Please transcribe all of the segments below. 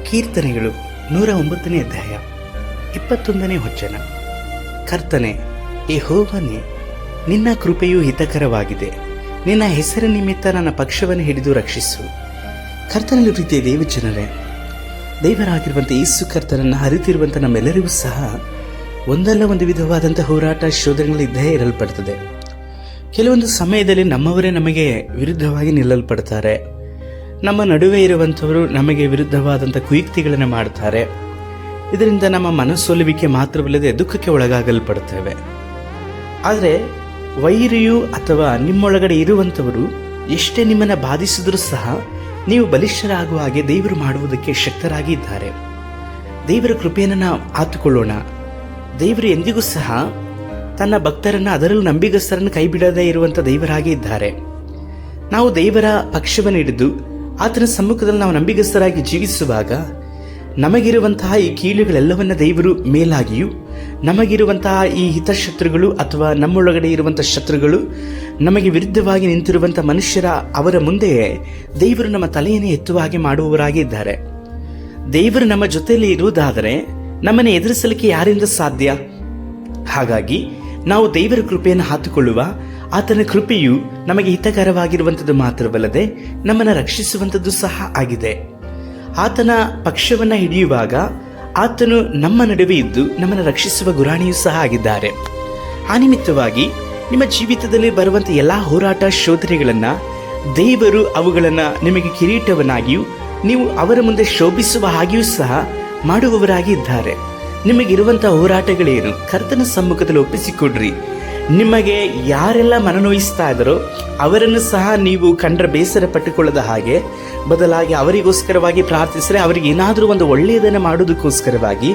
ಕೀರ್ತನೆಗಳು 109ನೇ ಅಧ್ಯಾಯ 21ನೇ ವಚನ. ಕರ್ತನೆ, ಯೆಹೋವನೇ, ನಿನ್ನ ಕೃಪೆಯು ಹಿತಕರವಾಗಿದೆ. ನಿನ್ನ ಹೆಸರಿನ ನಿಮಿತ್ತ ನನ್ನ ಪಕ್ಷವನ್ನು ಹಿಡಿದು ರಕ್ಷಿಸು. ಕರ್ತನಲ್ಲಿ ಪ್ರೀತಿಯ ದೇವಜನರೇ, ದೇವರಾಗಿರುವಂಥ ಯೇಸು ಕರ್ತನನ್ನು ಅರಿತಿರುವಂಥ ನಮ್ಮೆಲ್ಲರಿಗೂ ಸಹ ಒಂದಲ್ಲ ಒಂದು ವಿಧವಾದಂಥ ಹೋರಾಟ ಶೋಧನೆಗಳಿದ್ದೇ ಇರಲ್ಪಡ್ತದೆ. ಕೆಲವೊಂದು ಸಮಯದಲ್ಲಿ ನಮ್ಮವರೇ ನಮಗೆ ವಿರುದ್ಧವಾಗಿ ನಿಲ್ಲಲ್ಪಡ್ತಾರೆ. ನಮ್ಮ ನಡುವೆ ಇರುವಂಥವರು ನಮಗೆ ವಿರುದ್ಧವಾದಂಥ ಕುಯುಕ್ತಿಗಳನ್ನು ಮಾಡ್ತಾರೆ. ಇದರಿಂದ ನಮ್ಮ ಮನಸ್ಸೊಲಿವಿಕೆ ಮಾತ್ರವಲ್ಲದೆ ದುಃಖಕ್ಕೆ ಒಳಗಾಗಲ್ಪಡ್ತೇವೆ. ಆದರೆ ವೈರಿಯು ಅಥವಾ ನಿಮ್ಮೊಳಗಡೆ ಇರುವಂಥವರು ಎಷ್ಟೇ ನಿಮ್ಮನ್ನು ಬಾಧಿಸಿದರೂ ಸಹ ನೀವು ಬಲಿಷ್ಠರಾಗುವ ಹಾಗೆ ದೇವರು ಮಾಡುವುದಕ್ಕೆ ಶಕ್ತರಾಗಿ ಇದ್ದಾರೆ. ದೇವರ ಕೃಪೆಯನ್ನು ನಾವು ಆತುಕೊಳ್ಳೋಣ. ದೇವರು ಎಂದಿಗೂ ಸಹ ತನ್ನ ಭಕ್ತರನ್ನು, ಅದರಲ್ಲೂ ನಂಬಿಗಸ್ತರನ್ನು ಕೈ ಬಿಡದೇ ಇರುವಂಥ ದೇವರಾಗಿ ಇದ್ದಾರೆ. ನಾವು ದೇವರ ಪಕ್ಷವನ್ನು ಹಿಡಿದು ಆತನ ಸಮ್ಮುಖದಲ್ಲಿ ನಾವು ನಂಬಿಗಸ್ತರಾಗಿ ಜೀವಿಸುವಾಗ ನಮಗಿರುವಂತಹ ಈ ಕೀಳುಗಳೆಲ್ಲವನ್ನ ದೇವರು ಮೇಲಾಗಿಯೂ, ನಮಗಿರುವಂತಹ ಈ ಹಿತಶತ್ರುಗಳು ಅಥವಾ ನಮ್ಮೊಳಗಡೆ ಇರುವಂತಹ ಶತ್ರುಗಳು, ನಮಗೆ ವಿರುದ್ಧವಾಗಿ ನಿಂತಿರುವಂಥ ಮನುಷ್ಯರ ಅವರ ಮುಂದೆಯೇ ದೇವರು ನಮ್ಮ ತಲೆಯನ್ನು ಎತ್ತುವ ಹಾಗೆ ಮಾಡುವವರಾಗಿ ಇದ್ದಾರೆ. ದೇವರು ನಮ್ಮ ಜೊತೆಯಲ್ಲಿ ಇರುವುದಾದರೆ ನಮ್ಮನ್ನು ಎದುರಿಸಲಿಕ್ಕೆ ಯಾರಿಂದ ಸಾಧ್ಯ? ಹಾಗಾಗಿ ನಾವು ದೇವರ ಕೃಪೆಯನ್ನು ಹಾತುಕೊಳ್ಳುವ. ಆತನ ಕೃಪೆಯು ನಮಗೆ ಹಿತಕರವಾಗಿರುವಂಥದ್ದು ಮಾತ್ರವಲ್ಲದೆ ನಮ್ಮನ್ನು ರಕ್ಷಿಸುವಂಥದ್ದು ಸಹ ಆಗಿದೆ. ಆತನ ಪಕ್ಷವನ್ನು ಹಿಡಿಯುವಾಗ ಆತನು ನಮ್ಮ ನಡುವೆ ಇದ್ದು ನಮ್ಮನ್ನು ರಕ್ಷಿಸುವ ಗುರಾಣಿಯೂ ಸಹ ಆಗಿದ್ದಾರೆ. ಆ ನಿಮಿತ್ತವಾಗಿ ನಿಮ್ಮ ಜೀವಿತದಲ್ಲಿ ಬರುವಂಥ ಎಲ್ಲ ಹೋರಾಟ ಶೋಧನೆಗಳನ್ನು ದೇವರು ಅವುಗಳನ್ನು ನಿಮಗೆ ಕಿರೀಟವನ್ನಾಗಿಯೂ ನೀವು ಅವರ ಮುಂದೆ ಶೋಭಿಸುವ ಹಾಗೆಯೂ ಸಹ ಮಾಡುವವರಾಗಿ ಇದ್ದಾರೆ. ನಿಮಗಿರುವಂಥ ಹೋರಾಟಗಳೇನು? ಕರ್ತನ ಸಮ್ಮುಖದಲ್ಲಿ ಒಪ್ಪಿಸಿಕೊಡ್ರಿ. ನಿಮಗೆ ಯಾರೆಲ್ಲ ಮನನೋಯಿಸ್ತಾ ಇದ್ದಾರೋ ಅವರನ್ನು ಸಹ ನೀವು ಕಂಡ್ರೆ ಬೇಸರ ಪಟ್ಟುಕೊಳ್ಳದ ಹಾಗೆ ಬದಲಾಗಿ ಅವರಿಗೋಸ್ಕರವಾಗಿ ಪ್ರಾರ್ಥಿಸಿದರೆ ಅವರಿಗೆ ಏನಾದರೂ ಒಂದು ಒಳ್ಳೆಯದನ್ನು ಮಾಡೋದಕ್ಕೋಸ್ಕರವಾಗಿ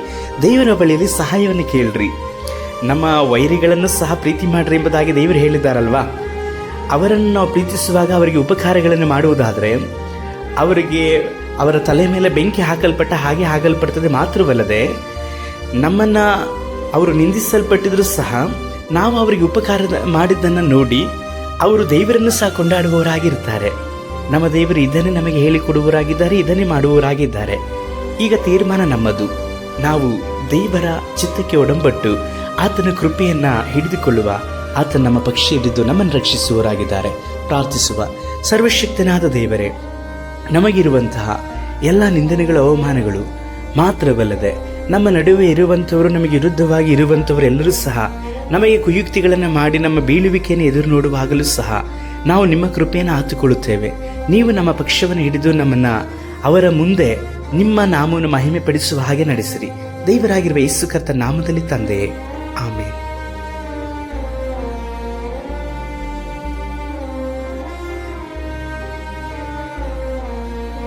ದೇವರ ಬಳಿಯಲ್ಲಿ ಸಹಾಯವನ್ನು ಕೇಳ್ರಿ. ನಮ್ಮ ವೈರಿಗಳನ್ನು ಸಹ ಪ್ರೀತಿ ಮಾಡ್ರಿ ಎಂಬುದಾಗಿ ದೇವರು ಹೇಳಿದ್ದಾರಲ್ವಾ. ಅವರನ್ನು ನಾವು ಪ್ರೀತಿಸುವಾಗ ಅವರಿಗೆ ಉಪಕಾರಗಳನ್ನು ಮಾಡುವುದಾದರೆ ಅವರಿಗೆ ಅವರ ತಲೆ ಮೇಲೆ ಬೆಂಕಿ ಹಾಕಲ್ಪಟ್ಟ ಹಾಗೆ ಆಗಲ್ಪಡ್ತದೆ. ಮಾತ್ರವಲ್ಲದೆ ನಮ್ಮನ್ನು ಅವರು ನಿಂದಿಸಲ್ಪಟ್ಟಿದ್ರು ಸಹ ನಾವು ಅವರಿಗೆ ಉಪಕಾರ ಮಾಡಿದ್ದನ್ನು ನೋಡಿ ಅವರು ದೇವರನ್ನು ಸಹ ಕೊಂಡಾಡುವವರಾಗಿರ್ತಾರೆ. ನಮ್ಮ ದೇವರು ಇದನ್ನೇ ನಮಗೆ ಹೇಳಿಕೊಡುವವರಾಗಿದ್ದಾರೆ, ಇದನ್ನೇ ಮಾಡುವವರಾಗಿದ್ದಾರೆ. ಈಗ ತೀರ್ಮಾನ ನಮ್ಮದು. ನಾವು ದೇವರ ಚಿತ್ತಕ್ಕೆ ಒಡಂಬಟ್ಟು ಆತನ ಕೃಪೆಯನ್ನು ಹಿಡಿದುಕೊಳ್ಳುವ. ಆತನ ನಮ್ಮ ಪಕ್ಷ ಹಿಡಿದು ನಮ್ಮನ್ನು ರಕ್ಷಿಸುವವರಾಗಿದ್ದಾರೆ. ಪ್ರಾರ್ಥಿಸುವ. ಸರ್ವಶಕ್ತನಾದ ದೇವರೇ, ನಮಗಿರುವಂತಹ ಎಲ್ಲ ನಿಂದನೆಗಳ ಅವಮಾನಗಳು ಮಾತ್ರವಲ್ಲದೆ ನಮ್ಮ ನಡುವೆ ಇರುವಂಥವರು, ನಮಗೆ ವಿರುದ್ಧವಾಗಿ ಇರುವಂಥವರೆಲ್ಲರೂ ಸಹ ನಮಗೆ ಕುಯುಕ್ತಿಗಳನ್ನು ಮಾಡಿ ನಮ್ಮ ಬೀಳುವಿಕೆಯನ್ನು ಎದುರು ನೋಡುವಾಗಲೂ ಸಹ ನಾವು ನಿಮ್ಮ ಕೃಪೆಯನ್ನು ಆತುಕೊಳ್ಳುತ್ತೇವೆ. ನೀವು ನಮ್ಮ ಪಕ್ಷವನ್ನು ಹಿಡಿದು ನಮ್ಮನ್ನು ಅವರ ಮುಂದೆ ನಿಮ್ಮ ನಾಮವನ್ನು ಮಹಿಮೆ ಪಡಿಸುವ ಹಾಗೆ ನಡೆಸಿರಿ. ದೇವರಾಗಿರುವ ಯೇಸು ಕರ್ತನ ನಾಮದಲ್ಲಿ ತಂದೆಯೇ, ಆಮೇನ್.